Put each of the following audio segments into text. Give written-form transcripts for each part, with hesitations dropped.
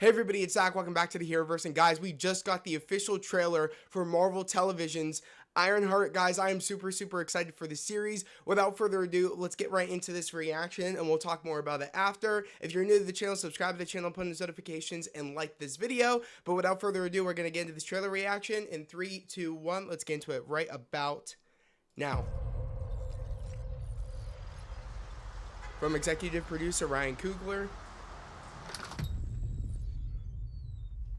Hey everybody, it's Zach. Welcome back to the Heroverse. And guys, we just got the official trailer for Marvel Television's Ironheart. Guys, I am super excited for this series. Without further ado, let's get right into this reaction and we'll talk more about it after. If you're new to the channel, subscribe to the channel, put in notifications, and like this video. But without further ado, we're going to get into this trailer reaction in 3, 2, 1. Let's get into it right about now. From executive producer Ryan Coogler,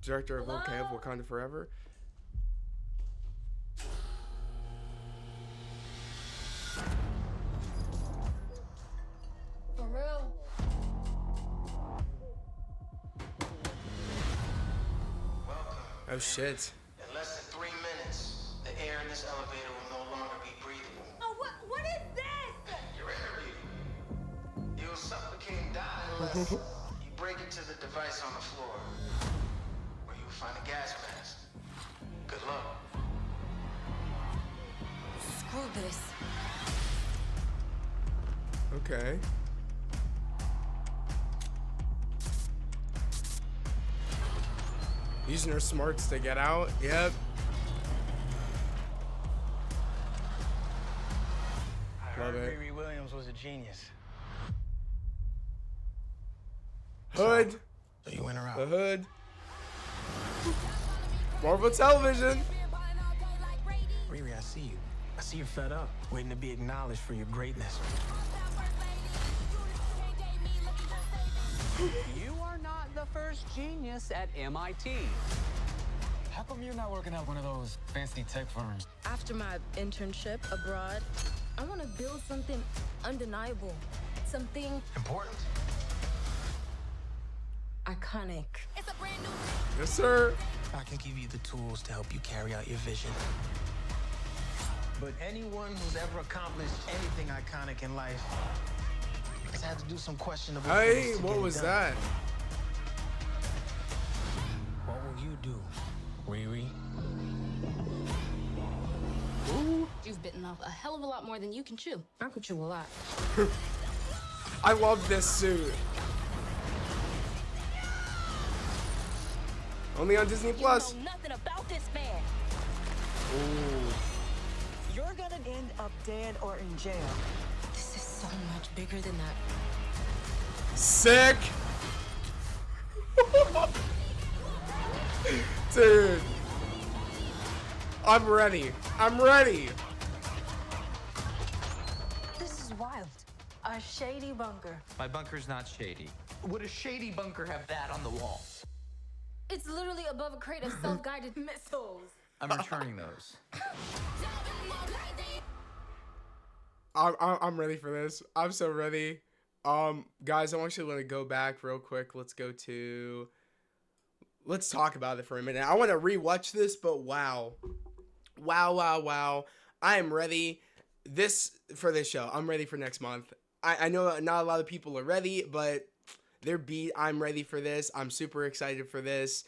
director of OK of Wakanda Forever. For real? Welcome. Oh shit. In less than 3 minutes, the air in this elevator will no longer be breathable. Oh, what is this? Your interview. You'll suffocate and die unless you break into the device on the floor, where you will find a gas mask. Good luck. Screw this. Okay. Using her smarts to get out. Yep. I Love heard it. Riri Williams was a genius. Hood. So you in or The out? hood. Marvel Television. Riri, I see you. I see you're fed up, waiting to be acknowledged for your greatness. You are not the first genius at MIT. How come you're not working at one of those fancy tech firms? After my internship abroad, I want to build something undeniable, something Important? iconic. It's a brand new. Yes, sir. I can give you the tools to help you carry out your vision. But anyone who's ever accomplished anything iconic in life has had to do some questionable Hey, things to what get it was done. that? What will you do, Riri? You've bitten off a hell of a lot more than you can chew. I could chew a lot. I love this suit. Only on Disney Plus. You know nothing about this man. Ooh. You're gonna end up dead or in jail. This is so much bigger than that. Sick. Dude. I'm ready. I'm ready. This is wild. A shady bunker. My bunker's not shady. Would a shady bunker have that on the wall? It's literally above a crate of self-guided missiles. I'm returning those. I'm ready for this. I'm so ready. Guys, I actually want to go back real quick. Let's talk about it for a minute. I want to rewatch this, but wow. I am ready for this show. I'm ready for next month. I know not a lot of people are ready, but I'm ready for this. I'm super excited for this.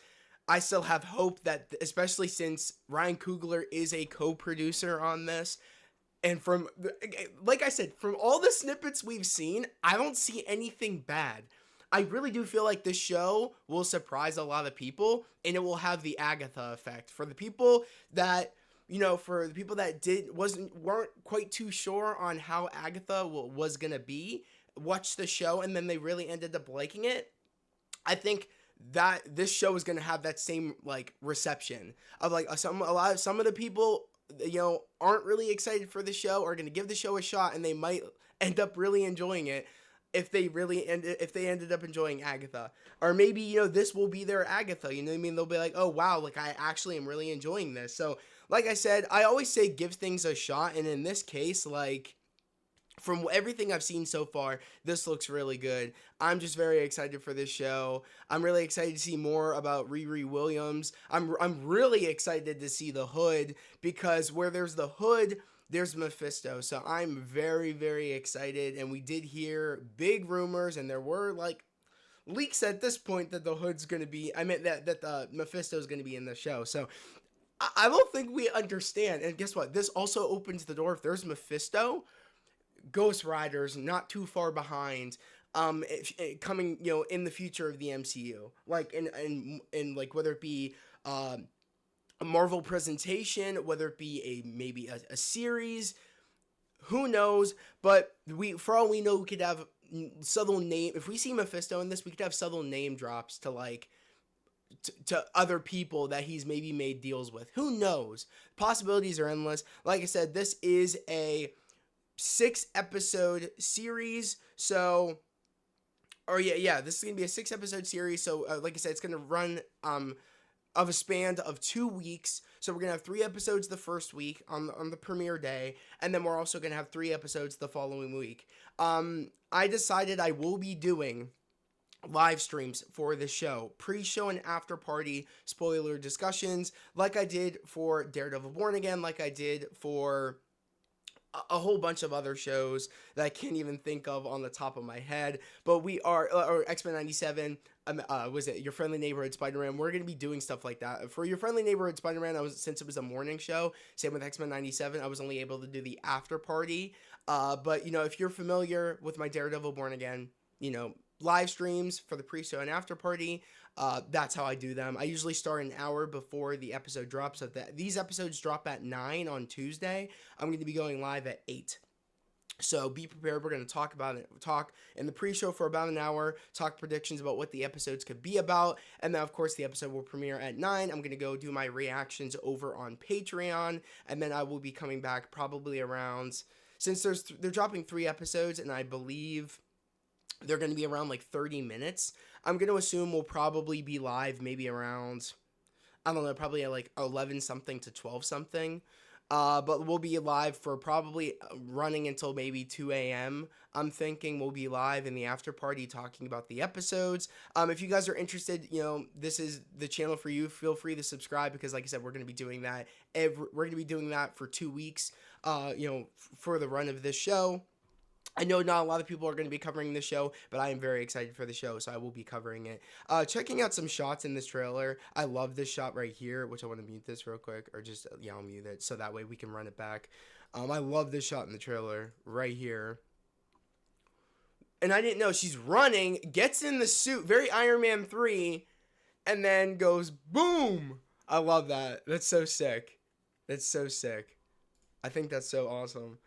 I still have hope that, especially since Ryan Coogler is a co-producer on this, and like I said, from all the snippets we've seen, I don't see anything bad. I really do feel like this show will surprise a lot of people, and it will have the Agatha effect for the people that, weren't quite too sure on how Agatha was gonna be. Watch the show and then they really ended up liking it. I think that this show is gonna have that same reception of some of the people aren't really excited for the show are gonna give the show a shot, and they might end up really enjoying it if they ended up enjoying Agatha. Or maybe this will be their Agatha, you know what I mean? They'll be like, oh wow, I actually am really enjoying this. So like I said, I always say give things a shot, and in this case, from everything I've seen so far, this looks really good. I'm just very excited for this show. I'm really excited to see more about Riri Williams. I'm really excited to see the Hood, because where there's the Hood, there's Mephisto. So I'm very excited, and we did hear big rumors, and there were leaks at this point that the Hood's going to be, that the Mephisto's going to be in the show. So I don't think we understand. And guess what? This also opens the door. If there's Mephisto, Ghost Rider's not too far behind. coming, in the future of the MCU, like in like whether it be a Marvel presentation, whether it be maybe a series, who knows? But for all we know, we could have subtle name. If we see Mephisto in this, we could have subtle name drops to like to other people that he's maybe made deals with. Who knows? Possibilities are endless. Like I said, this is a 6-episode series. So, or yeah, this is gonna be a 6-episode series. So, like I said, it's gonna run of a span of 2 weeks. So we're gonna have 3 episodes the first week on the premiere day, and then we're also gonna have 3 episodes the following week. I decided I will be doing live streams for the show, pre-show and after party spoiler discussions, like I did for Daredevil Born Again, like I did for a whole bunch of other shows that I can't even think of on the top of my head. But we are, or X-Men 97, was it Your Friendly Neighborhood Spider-Man? We're going to be doing stuff like that. For Your Friendly Neighborhood Spider-Man, since it was a morning show, same with X-Men 97, I was only able to do the after party. But, if you're familiar with my Daredevil Born Again, live streams for the pre-show and after party, that's how I do them. I usually start an hour before the episode drops. So these episodes drop at 9 on Tuesday, I'm going to be going live at 8. So be prepared. We're going to talk in the pre-show for about an hour, talk predictions about what the episodes could be about, and then of course the episode will premiere at 9. I'm going to go do my reactions over on Patreon, and then I will be coming back probably around, since they're dropping 3 episodes, and I believe they're going to be around like 30 minutes. I'm going to assume we'll probably be live maybe around, I don't know, probably at like 11 something to 12 something. But we'll be live for probably running until maybe 2 a.m. I'm thinking we'll be live in the after party talking about the episodes. If you guys are interested, this is the channel for you. Feel free to subscribe because, like I said, we're going to be doing that. We're going to be doing that for 2 weeks, for the run of this show. I know not a lot of people are going to be covering this show, but I am very excited for the show, so I will be covering it. Checking out some shots in this trailer. I love this shot right here, which I want to mute this real quick, or just, I'll mute it, so that way we can run it back. I love this shot in the trailer right here. And I didn't know, she's running, gets in the suit, very Iron Man 3, and then goes boom. I love that. That's so sick. That's so sick. I think that's so awesome.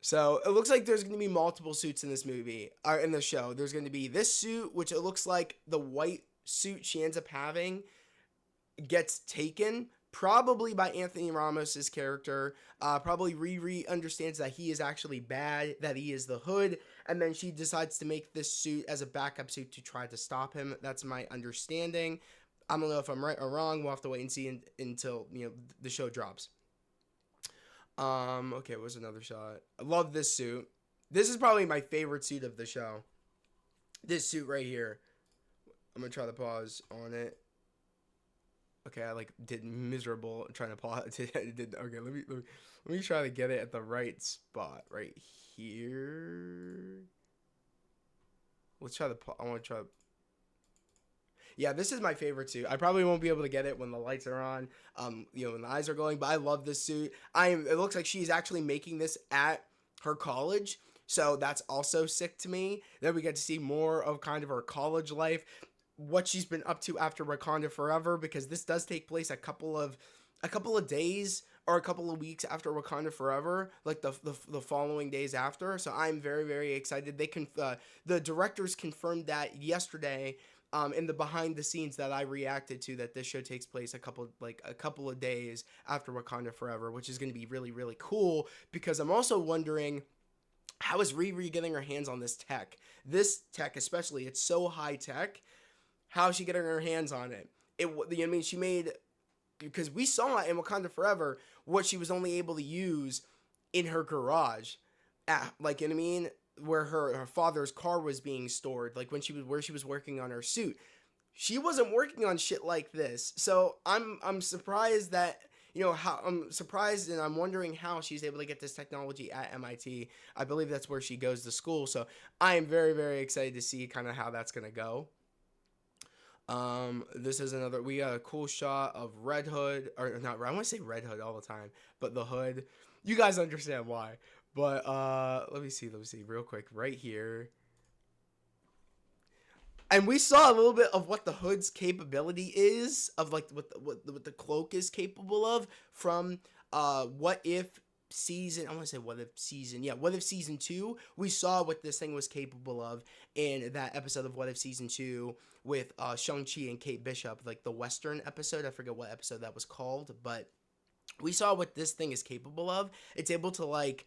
So it looks like there's going to be multiple suits in this movie, or in the show. There's going to be this suit, which it looks like the white suit she ends up having gets taken, probably by Anthony Ramos's character. Probably Riri understands that he is actually bad, that he is the Hood, and then she decides to make this suit as a backup suit to try to stop him. That's my understanding. I don't know if I'm right or wrong. We'll have to wait and see until the show drops. Okay, what's another shot? I love this suit. This is probably my favorite suit of the show. This suit right here. I'm gonna try to pause on it. Okay, I did miserable trying to pause. Okay, let me try to get it at the right spot right here. Let's try I want to try. Yeah, this is my favorite suit. I probably won't be able to get it when the lights are on, when the eyes are glowing, but I love this suit. It looks like she's actually making this at her college, so that's also sick to me. Then we get to see more of kind of her college life, what she's been up to after Wakanda Forever, because this does take place a couple of days or a couple of weeks after Wakanda Forever, like the following days after. So I'm very, very excited. The directors confirmed that yesterday. In the behind the scenes that I reacted to, that this show takes place a couple of days after Wakanda Forever, which is going to be really, really cool, because I'm also wondering, how is Riri getting her hands on this tech? This tech especially, it's so high tech. How is she getting her hands on it? She made, because we saw in Wakanda Forever what she was only able to use in her garage. Where her father's car was being stored, like where she was working on her suit. She wasn't working on shit like this. So I'm surprised that, I'm surprised, and I'm wondering how she's able to get this technology at MIT. I believe that's where she goes to school. So I am very, very excited to see kind of how that's going to go. This is we got a cool shot of Red Hood, or not, I want to say Red Hood all the time, but the Hood. You guys understand why. But let me see real quick right here. And we saw a little bit of what the hood's capability is, of like what the cloak is capable of from What If season. I want to say What If season. Yeah, What If season 2. We saw what this thing was capable of in that episode of What If season 2 with Shang-Chi and Kate Bishop, like the Western episode. I forget what episode that was called, but we saw what this thing is capable of. It's able to like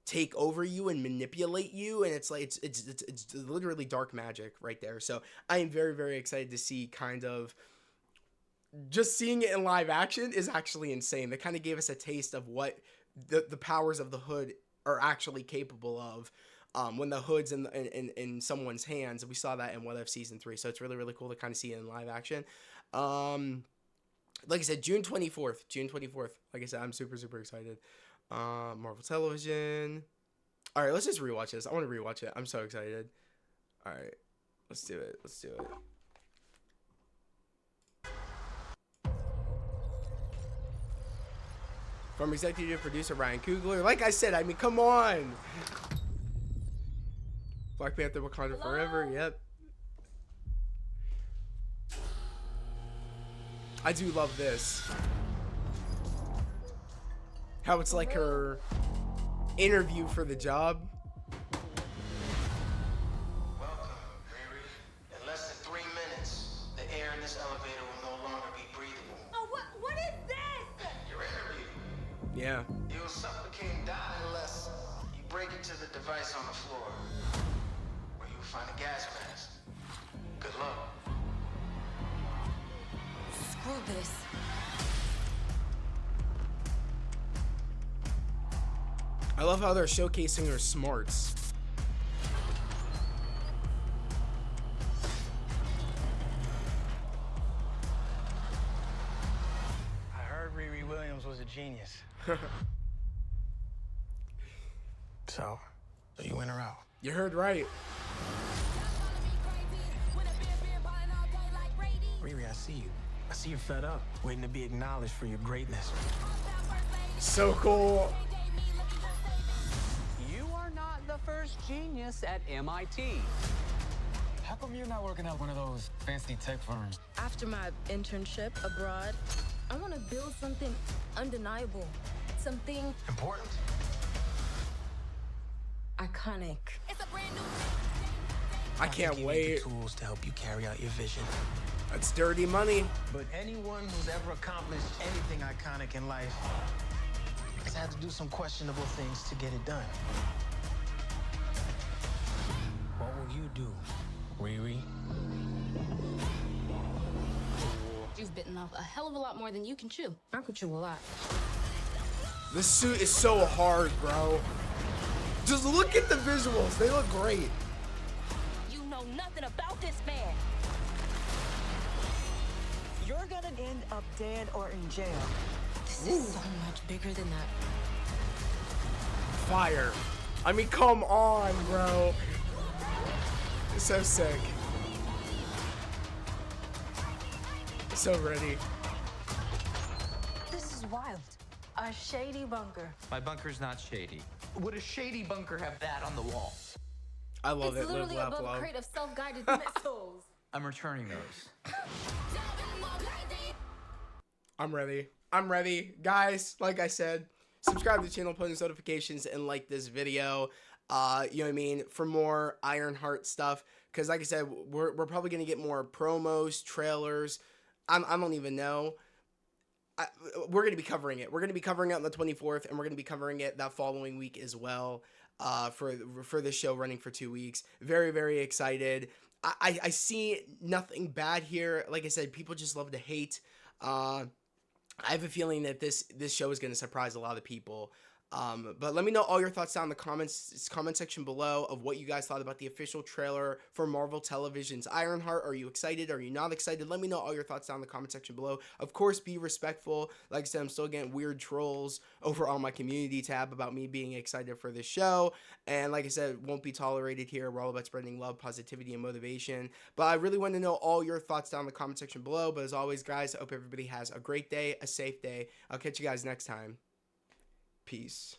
take over you and manipulate you, and it's like it's literally dark magic right there. So I am very, very excited to see, kind of just seeing it in live action is actually insane. They kind of gave us a taste of what the powers of the hood are actually capable of when the hood's in someone's hands. We saw that in What If season 3, so it's really, really cool to kind of see it in live action. Like I said, June 24th. Like I said, I'm super, super excited. Marvel Television. All right, let's just rewatch this. I want to rewatch it. I'm so excited. All right, let's do it. From executive producer Ryan Coogler. Like I said, I mean, come on. Black Panther: Wakanda Forever. Yep. I do love this. How it's like her interview for the job. Welcome, Riri. In less than 3 minutes, the air in this elevator will no longer be breathable. Oh, what is this? Your interview. Yeah. You'll suffocate and die unless you break into the device on the floor, where you'll find a gas mask. Good luck. Screw this. I love how they're showcasing her smarts. I heard Riri Williams was a genius. So you in or out? You heard right. Riri, I see you. I see you're fed up, waiting to be acknowledged for your greatness. So cool. You are not the first genius at MIT. How come you're not working at one of those fancy tech firms? After my internship abroad, I want to build something undeniable. Something Important? iconic. I can't think you need wait. the tools to help you carry out your vision. That's dirty money. But anyone who's ever accomplished anything iconic in life has had to do some questionable things to get it done. What will you do, Riri? You've bitten off a hell of a lot more than you can chew. I could chew a lot. This suit is so hard, bro. Just look at the visuals. They look great. You know nothing about this man. You're gonna end up dead or in jail. This is so much bigger than that. Fire. I mean, come on, bro. It's so sick. So ready. This is wild. A shady bunker. My bunker's not shady. Would a shady bunker have that on the wall? I love It's it. Live, literally laugh, above a love. crate of self-guided missiles. I'm returning those. I'm ready. I'm ready. Guys, like I said, subscribe to the channel, post notifications, and like this video. You know what I mean? For more Ironheart stuff. Because like I said, we're probably going to get more promos, trailers. I don't even know. We're going to be covering it. We're going to be covering it on the 24th, and we're going to be covering it that following week as well, for the show running for 2 weeks. Very, very excited. I see nothing bad here. Like I said, people just love to hate. I have a feeling that this show is going to surprise a lot of people. But let me know all your thoughts down in the comment section below of what you guys thought about the official trailer for Marvel Television's Ironheart. Are you excited? Are you not excited? Let me know all your thoughts down in the comment section below. Of course, be respectful. Like I said, I'm still getting weird trolls over on my community tab about me being excited for this show. And like I said, it won't be tolerated here. We're all about spreading love, positivity, and motivation. But I really want to know all your thoughts down in the comment section below. But as always, guys, I hope everybody has a great day, a safe day. I'll catch you guys next time. Peace.